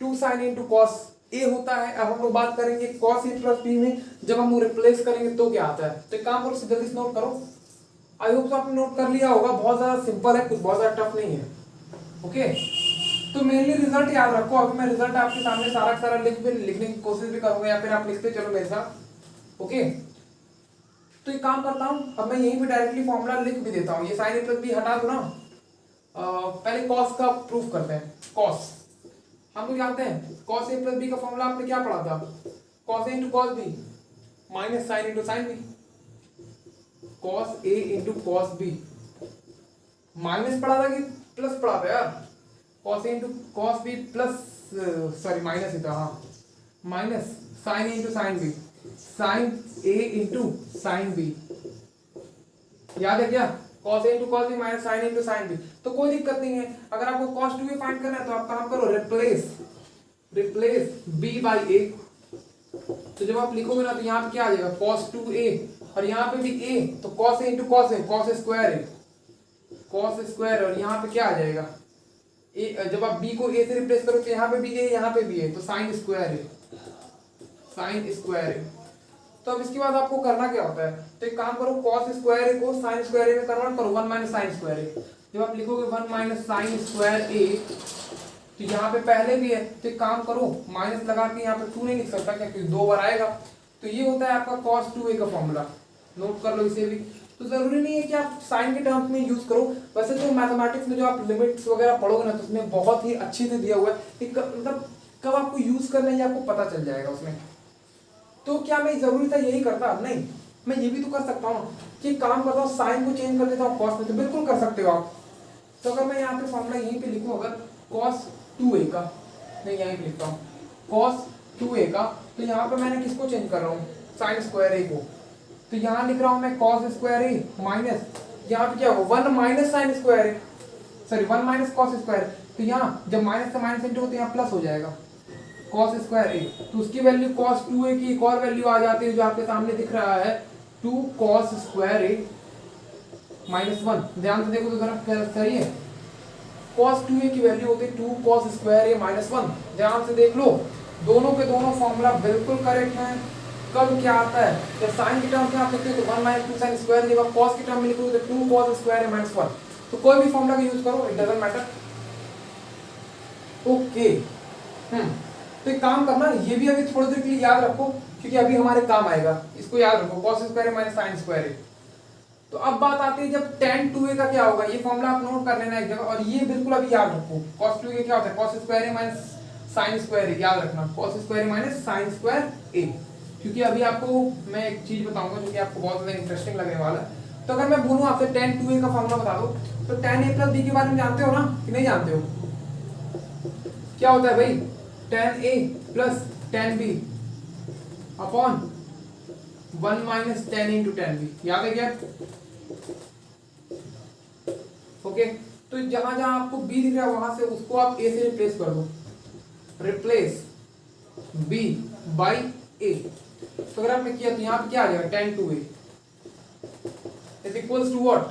2 sin a into cos a होता है। अब हम लोग बात करेंगे cos a प्लस b में, जब हम रिप्लेस करेंगे तो क्या आता है। तो एक काम करो, जल्दी से नोट करो, आई होप आपने नोट कर लिया होगा, बहुत ज्यादा सिंपल है, कुछ बहुत ज्यादा टफ नहीं है, ओके। तो मेनली रिजल्ट याद रखो। अभी मैं रिजल्ट आपके सामने सारा लिखने की कोशिश भी करूंगा, या फिर आप लिखते चलो मेरे साथ, ओके। तो एक काम करता हूं, अब मैं यहीं पे डायरेक्टली फॉर्मूला लिख भी देता हूं। ये sin a प्लस b हटा दो ना, पहले cos का प्रूफ करते हैं। cos हम लोग जानते हैं cos a प्लस b का फॉर्मूला आपने क्या पढ़ा था, cos a into cos b minus sine into sine b, cos a into cos b minus पढ़ा था कि प्लस पढ़ा था यार, cos a into cos b plus, sorry minus ही था, हाँ minus sine a into sine b, sine a into sine b, याद है क्या, cos a into cos b minus sine into sine b। तो कोई दिक्कत नहीं है, अगर आपको cos 2a फाइंड करना है तो आप काम करो रिप्लेस b बाई a। तो जब आप लिखोगे ना तो यहाँ पे क्या आ जाएगा cos 2a, और यहाँ पे भी a, तो cos a into cos a, cos square a, cos square, और यहाँ पे क्या आ जाएगा जब आप b को a से रिप्लेस करो तो यहाँ पे भी a, यहाँ पे भी a, तो साइन स्क्वायर है, साइन स्क्वायर है। तो अब इसके बाद आपको करना क्या होता है, तो एक काम करो, कॉस स्क्वायर ए को साइन स्क्वायर ए में कन्वर्ट करो, 1 माइनस साइन स्क्वायर ए। जब आप लिखोगे 1 माइनस साइन स्क्वायर ए, तो यहाँ पे पहले भी है, तो एक काम करो माइनस लगा के यहाँ पे 2 नहीं लिख सकता क्योंकि 2 बार आएगा। तो ये होता है आपका cos 2a का फॉर्मूला, नोट कर लो इसे भी। तो जरूरी नहीं है कि आप साइन के टर्म्स में यूज करो, वैसे तो मैथमेटिक्स में जो आप लिमिट्स वगैरह पढ़ोगे ना तो उसमें बहुत ही अच्छे से दिया हुआ है कि मतलब कब आपको यूज करना है आपको पता चल जाएगा उसमें। तो क्या मैं जरूरी था यही करता? नहीं, मैं ये भी तो कर सकता हूँ कि काम करता हूँ साइन को चेंज कर देता हूँ कॉस में, तो बिल्कुल कर सकते हो आप। तो अगर मैं यहाँ पे फॉर्मूला यहीं पे लिखूँ अगर cos 2a का, मैं यहीं पे लिखता हूँ cos 2a का, तो यहाँ पे मैंने किसको चेंज कर रहा हूँ, साइन स्क्वायर ए को। तो यहाँ लिख रहा हूँ मैं cos स्क्वायर ए माइनस, यहाँ पे क्या होगा 1 माइनस साइन स्क्वायर ए, सॉरी 1 माइनस कॉस स्क्वायर। तो यहाँ जब माइनस से माइनस इंटू होते यहाँ प्लस हो जाएगा cos स्क्वायर ए, तो उसकी वैल्यू cos 2a की एक और वैल्यू आ जाती है जो आपके सामने दिख रहा है 2 cos स्क्वायर ए माइनस 1। ध्यान से देखो तो जरा सही है, cos 2a की वैल्यू होती है 2 cos स्क्वायर ए माइनस 1। ध्यान से देख लो, दोनों के दोनों फॉर्मूला बिल्कुल करेक्ट हैं। कब क्या आता है, जब साइन के टर्म में आप लिखते हो तो 1 माइनस 2 साइन स्क्वायर, जब cos के टर्म में लिखोगे तो 2 cos स्क्वायर ए माइनस 1। तो कोई भी फॉर्मूला का यूज करो, इट डजंट मैटर। ओके, तो एक काम करना, ये भी अभी थोड़ी देर के लिए याद रखो क्योंकि अभी हमारे काम आएगा, इसको याद रखो cos स्क्वायर ए माइनस साइन स्क्वायर ए। तो अब बात आती है जब tan 2a का क्या होगा, ये फॉर्मूला आप नोट कर लेना एक जगह, और ये बिल्कुल अभी याद रखो cos 2a क्या होता है, cos स्क्वायर ए माइनस साइन स्क्वायर ए, याद रखना cos स्क्वायर ए माइनस साइन स्क्वायर ए। क्योंकि अभी आपको मैं एक चीज बताऊंगा जो कि आपको बहुत ज्यादा इंटरेस्टिंग लगने वाला है। तो अगर मैं बोलूं आपसे tan 2a का फॉर्मूला बता दो, तो tan a प्लस b के बारे में जानते हो ना कि नहीं जानते हो? क्या होता है भाई, tan a plus tan b upon 1 minus tan a into tan b, याद है क्या? ओके, तो जहां जहां आपको b दिख रहा है वहां से उसको आप a से रिप्लेस कर दो, रिप्लेस b बाई a। तो अगर आपने किया तो यहाँ पे क्या आ जाएगा, tan 2a is equals to what,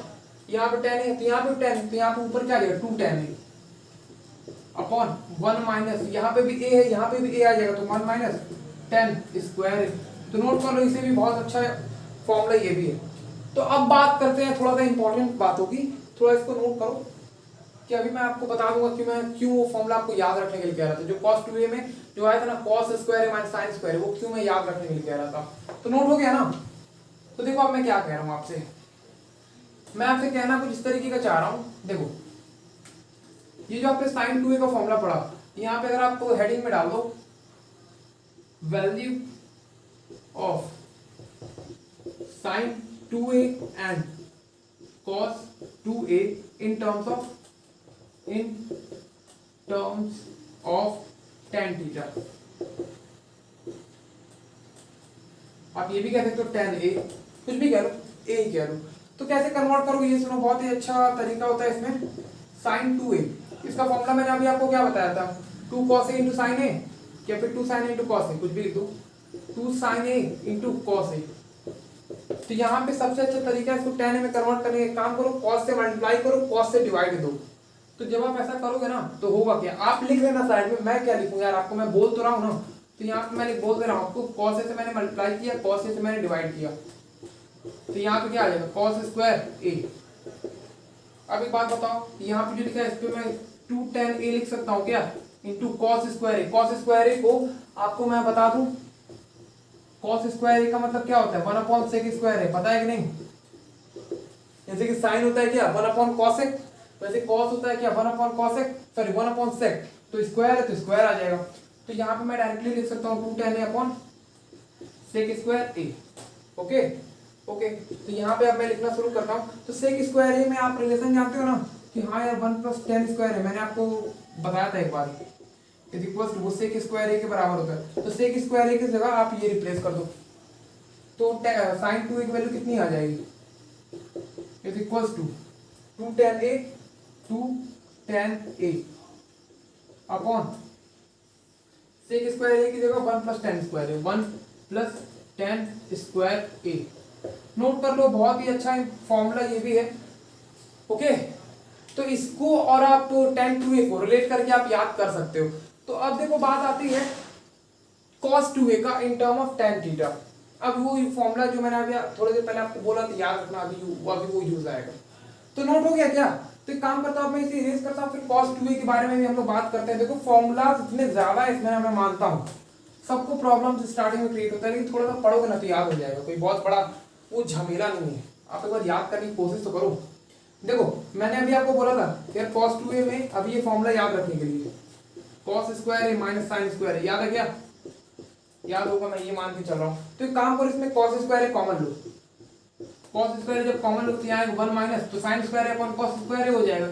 यहाँ पे tan a, तो यहाँ पे tan, तो यहाँ पे ऊपर क्या आ जाएगा 2 tan a अपॉन 1 माइनस, यहाँ पे भी a है यहाँ पे भी a आ जाएगा, तो 1 माइनस tan स्क्वायर। तो नोट कर लो, इसे भी बहुत अच्छा फॉर्मूला ये भी है। तो अब बात करते हैं, थोड़ा सा इंपॉर्टेंट बात होगी, थोड़ा इसको नोट करो कि अभी मैं आपको बता दूंगा कि मैं क्यों वो फॉर्मूला आपको याद रखने के लिए कह रहा था। जो cos 2a में जो आया था ना cos स्क्वायर ए माइनस साइन स्क्वायर, वो क्यों मैं याद रखने के लिए कह रहा था। तो नोट हो गया ना। तो देखो अब मैं क्या कह रहा हूँ आपसे, मैं आपसे कहना कुछ इस तरीके का चाह रहा हूँ। देखो ये जो आपने साइन 2a का फॉर्मूला पढ़ा, यहाँ पे अगर आप हेडिंग में डाल दो value of sine 2a and cos 2a in terms of tan theta. आप ये भी कह सकते हो tan a, कुछ भी कह लो, a ही कह लो। तो कैसे कन्वर्ट करोगे ये सुनो, बहुत ही अच्छा तरीका होता है इसमें। sin 2a, इसका फॉर्मूला मैंने अभी आपको क्या बताया था, 2 cos a इंटू साइन ए, या फिर 2 sin a into cos a, कुछ भी लिख दो, 2 sin a into cos a। तो यहाँ पे सबसे अच्छा तरीका है इसको tan a में कन्वर्ट करने का, काम करो cos से मल्टीप्लाई करो, cos से डिवाइड दो। तो जब आप ऐसा करोगे ना तो होगा क्या, आप लिख लेना साइड में, मैं क्या लिखूं यार, आपको मैं बोल तो रहा हूँ ना। तो यहाँ पे मैंने बोल दे रहा हूँ आपको, cos a से मैंने मल्टीप्लाई किया, cos a से मैंने डिवाइड किया, तो यहाँ पे क्या आ जाएगा cos स्क्वायर a। अब एक बात बताओ, यहाँ पे जो लिखा है इस पे मैं 2 tan a लिख सकता हूँ क्या, into cos square a। cos square a को आपको मैं बता दूं, cos स्क्वायर a का मतलब क्या होता है, 1 अपॉन sec स्क्वायर है, पता है कि नहीं? जैसे कि साइन होता है क्या 1 अपॉन cosec, वैसे cos होता है क्या 1 upon cosec, sorry 1 upon sec, तो स्क्वायर है तो स्क्वायर आ जाएगा। तो यहाँ पे मैं डायरेक्टली लिख सकता हूँ 2 tan a upon sec square a। Okay okay, तो यहाँ पे अब मैं लिखना शुरू करता हूँ। तो sec स्क्वायर a में आप रिलेशन जानते हो ना कि हाँ यार 1 प्लस tan स्क्वायर है, मैंने आपको बताया था एक बार, is equals to sec square a के बराबर होता है। तो sec स्क्वायर a की जगह आप ये रिप्लेस कर दो, तो sin 2a की वैल्यू कितनी आ जाएगी, is equals to 2 tan a upon sec square a की जगह 1 प्लस tan स्क्वायर है, 1 plus tan square a। Note कर लो, बहुत ही अच्छा फॉर्मूला ये भी है। ओके, तो इसको और आप tan 2a को रिलेट करके आप याद कर सकते हो। तो अब देखो बात आती है cos 2a का in term of tan theta. अब वो फॉर्मूला जो मैंने अभी थोड़ी देर पहले आपको बोला था याद रखना, अभी वो यूज आएगा। तो नोट हो गया क्या? तो एक काम करता हूँ मैं इसे इरेज करता हूँ, फिर cos 2a के बारे में भी हम लोग बात करते हैं। देखो फॉर्मूला इतने ज्यादा है इसमें, मैं मानता हूँ सबको प्रॉब्लम स्टार्टिंग में क्रिएट होता है, लेकिन थोड़ा सा पढ़ोगे ना तो याद हो जाएगा, कोई बहुत बड़ा वो झमेला नहीं है। आप एक बार याद करने की कोशिश तो करो। देखो मैंने अभी आपको बोला था यार cos 2a में अभी ये फॉर्मूला याद रखने के लिए cos स्क्वायर है माइनस साइन स्क्वायर है, याद है क्या? याद होगा, मैं ये मान के चल रहा हूँ। तो एक काम करो, इसमें cos स्क्वायर है कॉमन लो, cos स्क्वायर जब कॉमन लो तो यहाँ 1 माइनस, तो साइन स्क्वायर है अपॉन cos स्क्वायर हो जाएगा।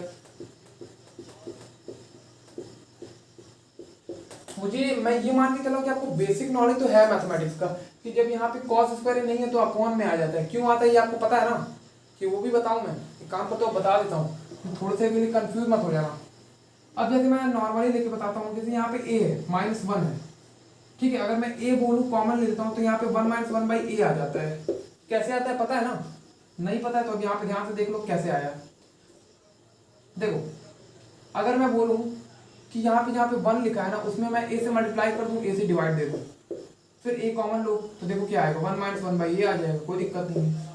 मुझे मैं ये मान के चला कि आपको बेसिक नॉलेज तो है मैथमेटिक्स का, कि जब यहाँ पे cos स्क्वायर नहीं है तो अपॉन में आ जाता है। क्यों आता है ये आपको पता है ना, कि वो भी बताऊं मैं, एक काम करता हूँ बता देता हूँ, थोड़े से के लिए कंफ्यूज मत हो जाना। अब जैसे मैं नॉर्मली लेके बताता हूँ, जैसे यहाँ पे a है माइनस 1 है, ठीक है, अगर मैं a बोलूँ कॉमन ले लेता हूँ तो यहाँ पे 1 माइनस 1 बाई a आ जाता है। कैसे आता है पता है ना? नहीं पता है तो अब यहाँ पे ध्यान से देख लो कैसे आया। देखो अगर मैं बोलूँ कि यहाँ पे जहाँ पे 1 लिखा है ना उसमें मैं a से मल्टीप्लाई कर दूँ, a से डिवाइड दे दूँ, फिर a कॉमन लो तो देखो क्या आएगा, 1 माइनस 1 बाई a आ जाएगा, कोई दिक्कत नहीं है।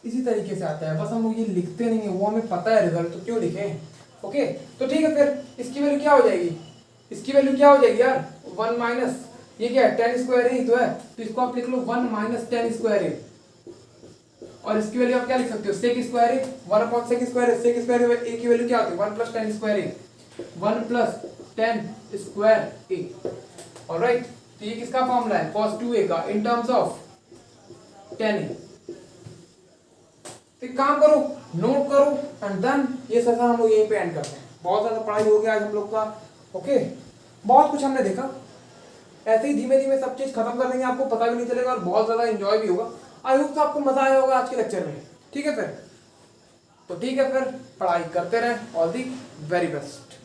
इसी तरीके से आता है, बस हम लोग ये लिखते नहीं है, वो हमें पता है रिजल्ट, तो क्यों लिखें। ओके तो ठीक है, फिर इसकी वैल्यू क्या हो जाएगी? इसकी वैल्यू क्या हो जाएगी यार? 1 माइनस ये क्या है, tan स्क्वायर ही तो है, तो इसको आप लिख लो 1 माइनस tan स्क्वायर है। और इसकी वैल्यू आप क्या लिख सकते हो, sec स्क्वायर है, 1 अपॉन sec स्क्वायर है। sec स्क्वायर a की वैल्यू क्या होती है? 1 प्लस tan स्क्वायर है, 1 plus tan square a। Alright, तो ये किसका फॉर्मूला है? cos 2a का in terms of tan a। एक काम करो, नोट करो एंड देन ये सेशन हम लोग यहीं पे एंड करते हैं। बहुत ज्यादा पढ़ाई हो गया आज हम लोग का। ओके, बहुत कुछ हमने देखा, ऐसे ही धीमे धीमे सब चीज खत्म कर देंगे, आपको पता भी नहीं चलेगा और बहुत ज्यादा एंजॉय भी होगा। आई होप आपको मजा आया होगा आज के लेक्चर में। ठीक है फिर, तो ठीक है फिर, पढ़ाई करते रहें। All the very best.